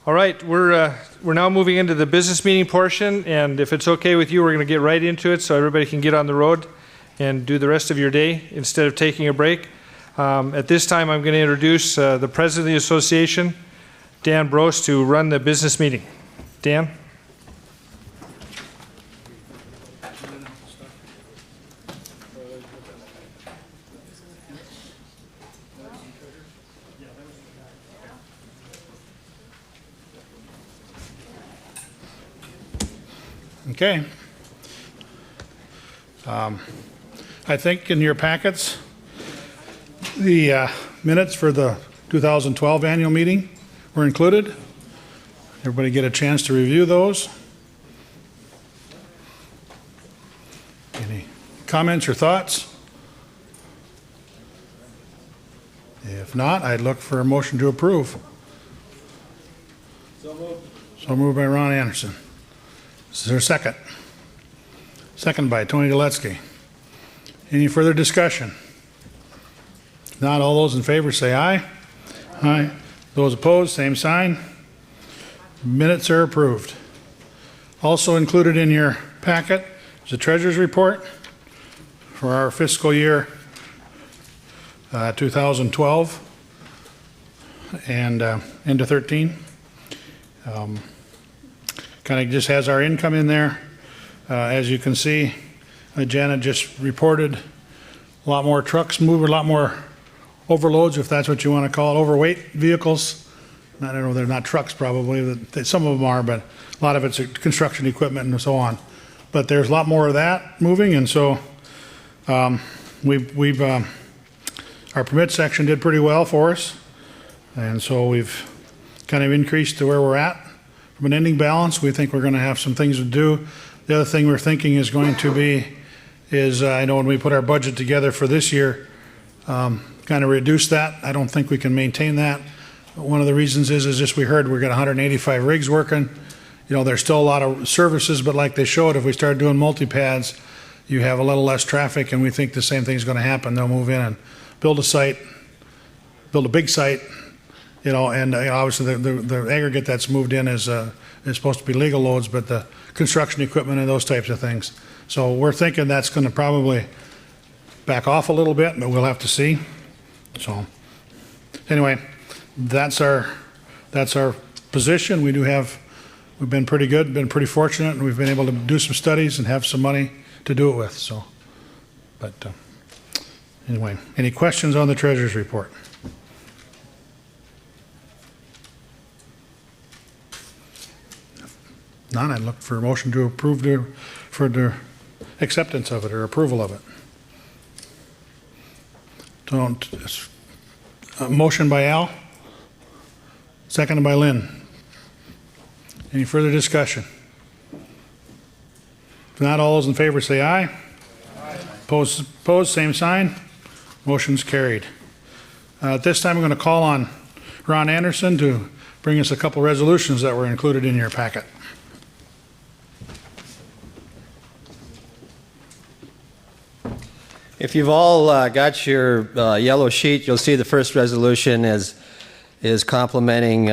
All right, we're now moving into the business meeting portion, and if it's okay with you, we're going to get right into it so everybody can get on the road and do the rest of your day instead of taking a break. At this time, I'm going to introduce the President of the Association, Dan Brosz, to run the business meeting. Dan? Okay. I think in your packets, the minutes for the 2012 annual meeting were included. Everybody get a chance to review those. Any comments or thoughts? If not, I'd look for a motion to approve. So moved by Ron Anderson. Is there a second? Second by Tony Galetsky. Any further discussion? If not, all those in favor say aye. Aye. Those opposed, same sign. Minutes are approved. Also included in your packet is the Treasurer's Report for our fiscal year 2012 and into 13. Kind of just has our income in there. As you can see, Janet just reported a lot more trucks moving, a lot more overloads, if that's what you want to call it, overweight vehicles. I don't know, they're not trucks probably, some of them are, but a lot of it's construction equipment and so on. But there's a lot more of that moving, and so our permit section did pretty well for us, and so we've kind of increased to where we're at. From an ending balance, we think we're going to have some things to do. The other thing we're thinking is going to be I know when we put our budget together for this year, kind of reduce that. I don't think we can maintain that. One of the reasons is just we heard we've got 185 rigs working. You know, there's still a lot of services, but like they showed, if we start doing multi-pads, you have a little less traffic, and we think the same thing's going to happen. They'll move in and build a big site, you know, and obviously the aggregate that's moved in is supposed to be legal loads, but the construction equipment and those types of things. So we're thinking that's going to probably back off a little bit, but we'll have to see. So anyway, that's our position. We've been pretty good, been pretty fortunate, and we've been able to do some studies and have some money to do it with. So, but anyway, any questions on the Treasurer's Report? None. I'd look for a motion to approve for the acceptance of it or approval of it. Motion by Al, seconded by Lynn. Any further discussion? If not, all those in favor say aye. Aye. Opposed, same sign. Motion's carried. At this time, I'm going to call on Ron Anderson to bring us a couple resolutions that were included in your packet. If you've all got your yellow sheet, you'll see the first resolution is complimenting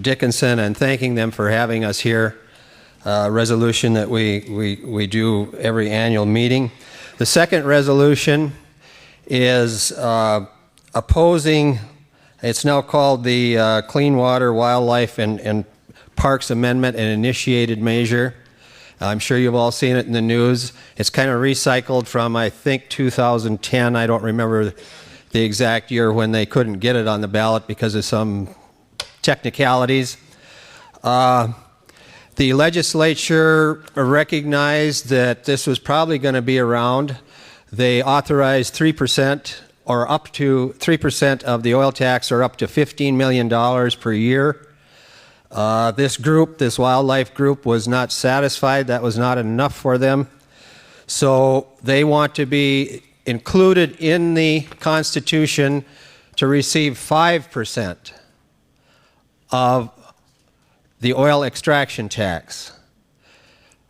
Dickinson and thanking them for having us here. Resolution that we do every annual meeting. The second resolution is opposing, it's now called the Clean Water, Wildlife, and Parks Amendment, an initiated measure. I'm sure you've all seen it in the news. It's kind of recycled from, I think, 2010. I don't remember the exact year when they couldn't get it on the ballot because of some technicalities. The legislature recognized that this was probably going to be around. They authorized 3% or up to 3% of the oil tax, or up to $15 million per year. This wildlife group, was not satisfied. That was not enough for them. So they want to be included in the Constitution to receive 5% of the oil extraction tax.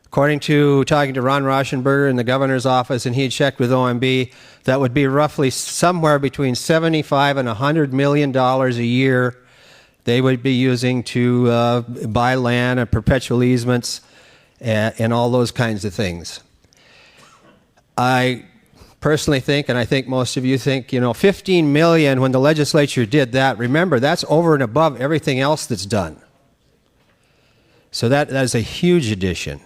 According to talking to Ron Rauschenberger in the governor's office, and he checked with OMB, that would be roughly somewhere between $75 and $100 million a year they would be using to buy land and perpetual easements and all those kinds of things. I personally think, and I think most of you think, 15 million when the legislature did that, remember, that's over and above everything else that's done. So that is a huge addition.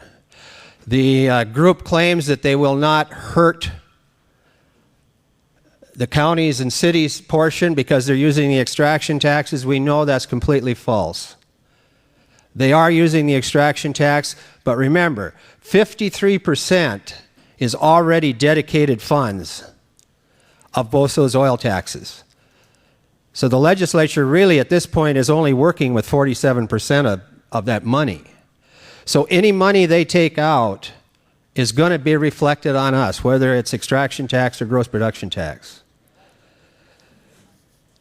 The group claims that they will not hurt the counties and cities portion because they're using the extraction taxes. We know that's completely false. They are using the extraction tax, but remember, 53% is already dedicated funds of both those oil taxes. So the legislature really at this point is only working with 47% of that money. So any money they take out is going to be reflected on us, whether it's extraction tax or gross production tax.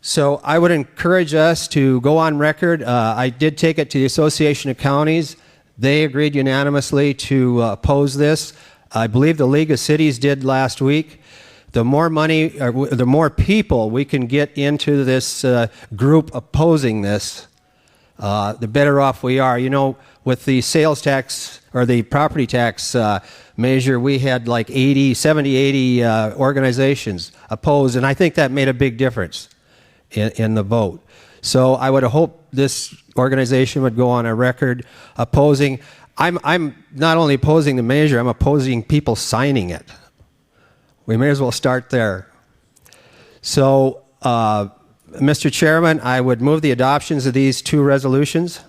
So I would encourage us to go on record. I did take it to the Association of Counties. They agreed unanimously to oppose this. I believe the League of Cities did last week. The more money, or the more people we can get into this group opposing this, the better off we are. With the sales tax or the property tax measure, we had like 70, 80 organizations opposed, and I think that made a big difference in the vote. So I would hope this organization would go on a record opposing. I'm not only opposing the measure, I'm opposing people signing it. We may as well start there. So, Mr. Chairman, I would move the adoptions of these two resolutions.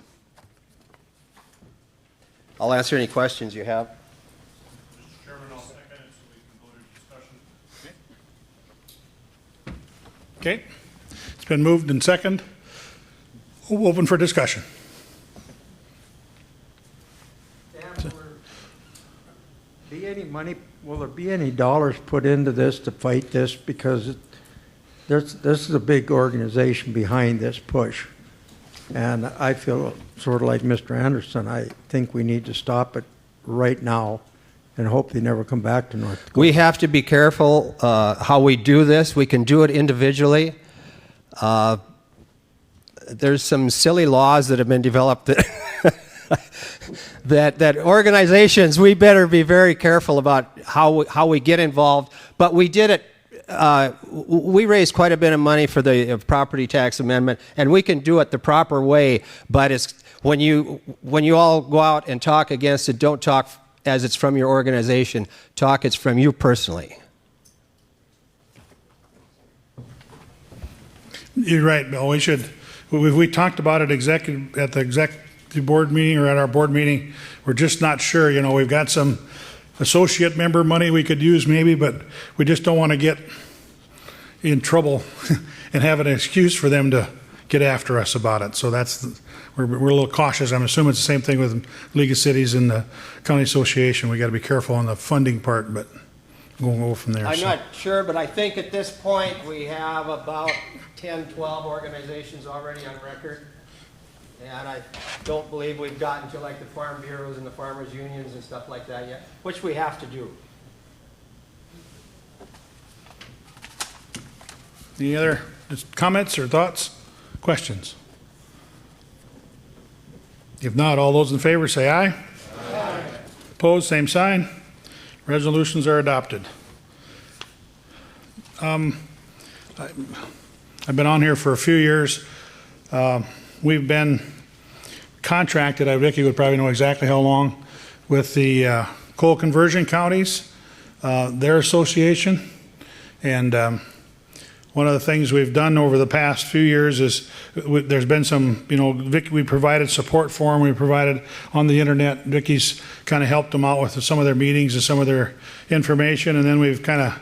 I'll answer any questions you have. Mr. Chairman, I'll second it so we can go to discussion. Okay. It's been moved and second. Open for discussion. Will there be any dollars put into this to fight this? Because this is a big organization behind this push. And I feel sort of like Mr. Anderson. I think we need to stop it right now and hope they never come back to North Dakota. We have to be careful how we do this. We can do it individually. There's some silly laws that have been developed that organizations, we better be very careful about how we get involved. But we did it. We raised quite a bit of money for the property tax amendment, and we can do it the proper way. But it's when you all go out and talk against it, don't talk as it's from your organization. Talk it's from you personally. You're right, Bill. We talked about it at the executive board meeting or at our board meeting. We're just not sure. We've got some associate member money we could use maybe, but we just don't want to get in trouble and have an excuse for them to get after us about it. So we're a little cautious. I'm assuming it's the same thing with League of Cities and the County Association. We got to be careful on the funding part, but we'll go from there. I'm not sure, but I think at this point we have about 10, 12 organizations already on record. And I don't believe we've gotten to like the farm bureaus and the farmers unions and stuff like that yet, which we have to do. Any other comments or thoughts, questions? If not, all those in favor say aye. Aye. Opposed, same sign. Resolutions are adopted. I've been on here for a few years. We've been contracted, Vicki would probably know exactly how long, with the coal conversion counties, their association. And one of the things we've done over the past few years is there's been some, Vicki, we provided support for them. We provided on the internet. Vicki's kind of helped them out with some of their meetings and some of their information. And then we've kind of,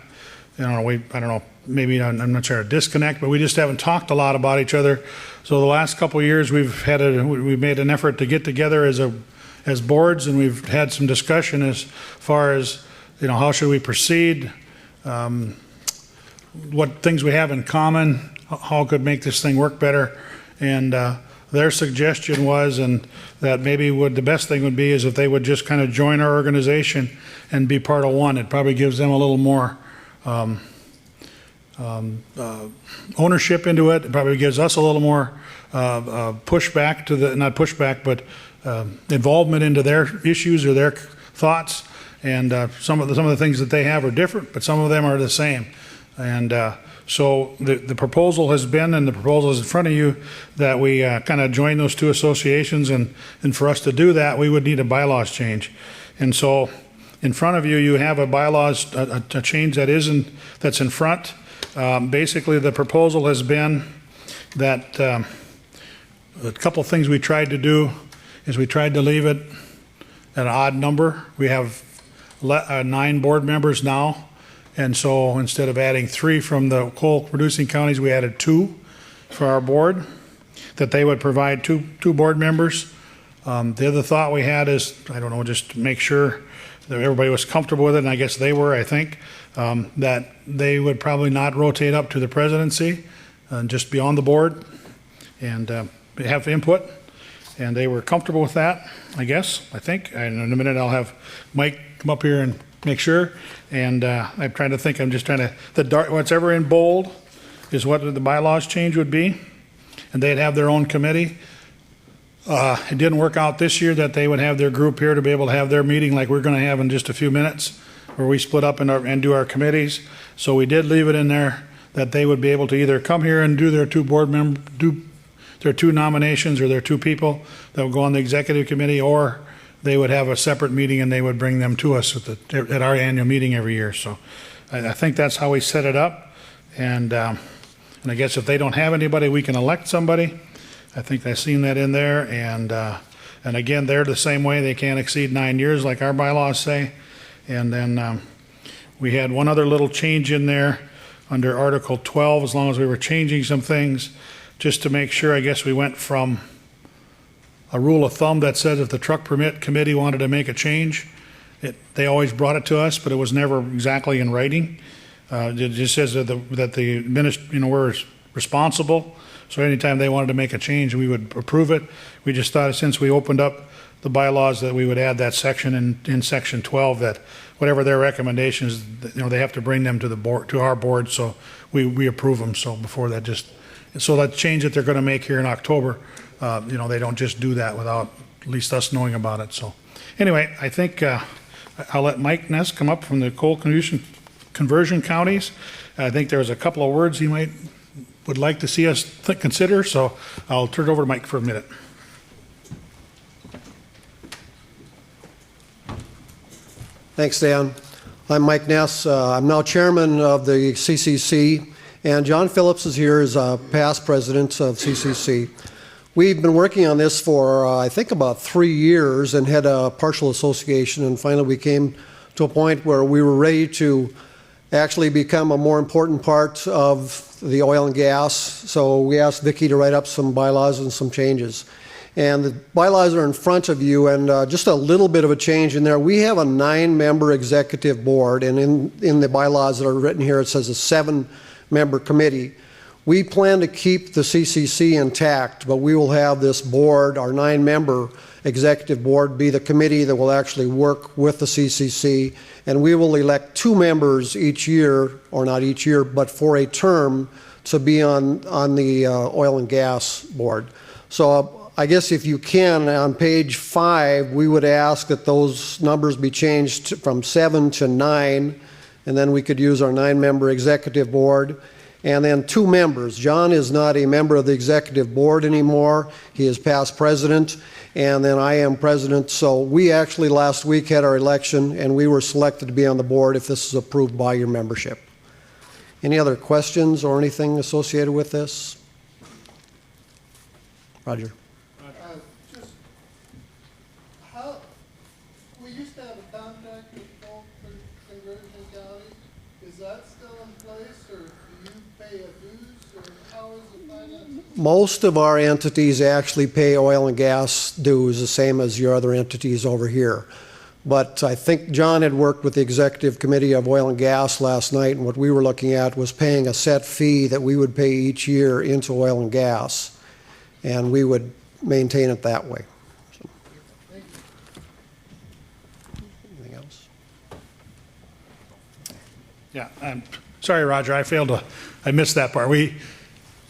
I don't know, maybe I'm not sure a disconnect, but we just haven't talked a lot about each other. So the last couple of years we've made an effort to get together as boards, and we've had some discussion as far as how should we proceed, what things we have in common, how could make this thing work better. And their suggestion was, and that maybe the best thing would be is if they would just kind of join our organization and be part of one. It probably gives them a little more ownership into it. It probably gives us a little more pushback to the, not pushback, but involvement into their issues or their thoughts. And some of the things that they have are different, but some of them are the same. And so the proposal has been, and the proposal is in front of you, that we kind of join those two associations. And for us to do that, we would need a bylaws change. And so in front of you, you have a bylaws, a change that's in front. Basically, the proposal has been that a couple of things we tried to do is we tried to leave it at an odd number. We have 9 board members now, and so instead of adding 3 from the coal producing counties, we added 2 for our board, that they would provide two board members. The other thought we had is, I don't know, just to make sure that everybody was comfortable with it, and I guess they were, I think, that they would probably not rotate up to the presidency, just be on the board and have input. And they were comfortable with that, I guess, I think. And in a minute, I'll have Mike come up here and make sure. And I'm trying to think, what's ever in bold is what the bylaws change would be. And they'd have their own committee. It didn't work out this year that they would have their group here to be able to have their meeting like we're going to have in just a few minutes, where we split up and do our committees. So we did leave it in there that they would be able to either come here and do their 2 board members, their 2 nominations or their 2 people that would go on the executive committee, or they would have a separate meeting and they would bring them to us at our annual meeting every year. So I think that's how we set it up. And I guess if they don't have anybody, we can elect somebody. I think I've seen that in there. And again, they're the same way. They can't exceed 9 years like our bylaws say. And then we had one other little change in there under Article 12, as long as we were changing some things, just to make sure. I guess we went from a rule of thumb that says if the truck permit committee wanted to make a change, they always brought it to us, but it was never exactly in writing. It just says that we're responsible. So anytime they wanted to make a change, we would approve it. We just thought, since we opened up the bylaws, that we would add that section in section 12, that whatever their recommendations, they have to bring them to the board, to our board, so we approve them. So before that, so that change that they're going to make here in October, they don't just do that without at least us knowing about it. So anyway, I think I'll let Mike Ness come up from the coal conversion counties. I think there's a couple of words he would like to see us consider, so I'll turn it over to Mike for a minute. Thanks, Dan. I'm Mike Ness. I'm now chairman of the CCC, and John Phillips is here as past president of CCC. We've been working on this for, I think, about 3 years and had a partial association, and finally we came to a point where we were ready to actually become a more important part of the oil and gas. So we asked Vicki to write up some bylaws and some changes. And the bylaws are in front of you, and just a little bit of a change in there. We have a 9-member executive board, and in the bylaws that are written here, it says a 7-member committee. We plan to keep the CCC intact, but we will have this board, our 9-member executive board, be the committee that will actually work with the CCC, and we will elect 2 members each year, or not each year, but for a term to be on the oil and gas board. So I guess if you can, on page 5, we would ask that those numbers be changed from 7 to 9, and then we could use our 9-member executive board. And then 2 members. John is not a member of the executive board anymore. He is past president, and then I am president. So we actually last week had our election, and we were selected to be on the board if this is approved by your membership. Any other questions or anything associated with this? Roger. We used to have a contract with coal conversion counties. Is that still in place, or do you pay a dues, or how is it financed? Most of our entities actually pay oil and gas dues, the same as your other entities over here. But I think John had worked with the executive committee of oil and gas last night, and what we were looking at was paying a set fee that we would pay each year into oil and gas, and we would maintain it that way. So. Anything else? Yeah, Sorry, Roger, I missed that part. We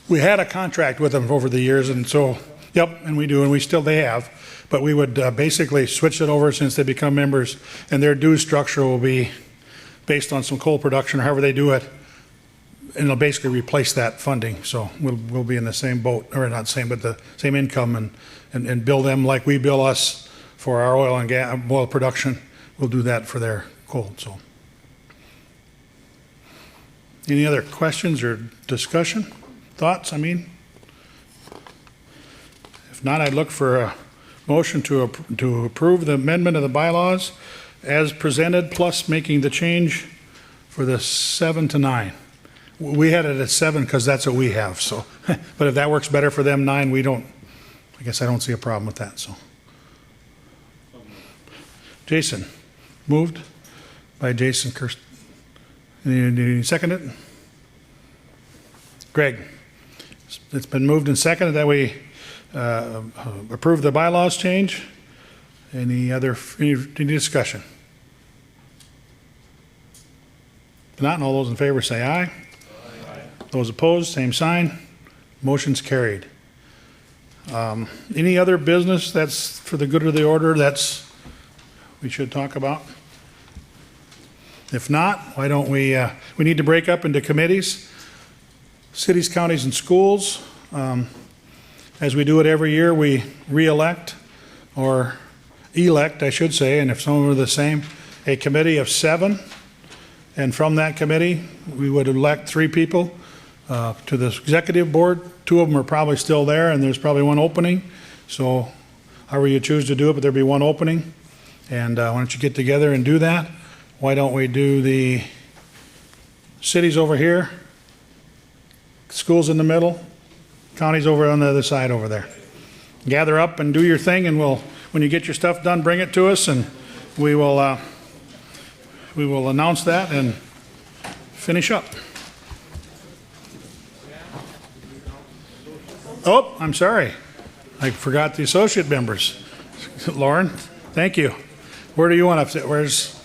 had a contract with them over the years, and so, yep, and we do, and they have. But we would basically switch it over since they become members, and their dues structure will be based on some coal production, or however they do it, and it'll basically replace that funding. So we'll be in the same boat, or not same, but the same income, and bill them like we bill us for our oil and gas, oil production. We'll do that for their coal, so. Any other questions or discussion? Thoughts, I mean? If not, I'd look for a motion to approve the amendment of the bylaws as presented, plus making the change for the 7 to 9. We had it at 7 because that's what we have, so. But if that works better for them, 9, I guess I don't see a problem with that, so. Jason, moved by Jason Kirsten. Any second it? Greg, it's been moved and seconded that we approve the bylaws change. Any discussion? If not, all those in favor say aye. Aye. Those opposed, same sign. Motion's carried. Any other business that's for the good of the order we should talk about? If not, why don't we need to break up into committees, cities, counties, and schools. As we do it every year, we re-elect, or elect, I should say, and if some are the same, a committee of 7. And from that committee, we would elect 3 people to the executive board. 2 of them are probably still there, and there's probably 1 opening. So however you choose to do it, but there'll be 1 opening. And why don't you get together and do that? Why don't we do the cities over here, schools in the middle, counties over on the other side over there. Gather up and do your thing, and when you get your stuff done, bring it to us, and we will announce that and finish up. Oh, I'm sorry. I forgot the associate members. Lauren, thank you. Where do you want to sit?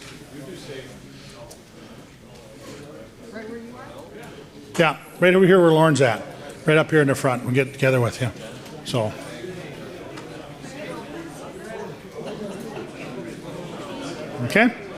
Yeah, right over here where Lauren's at. Right up here in the front. We'll get together with you. So. Okay.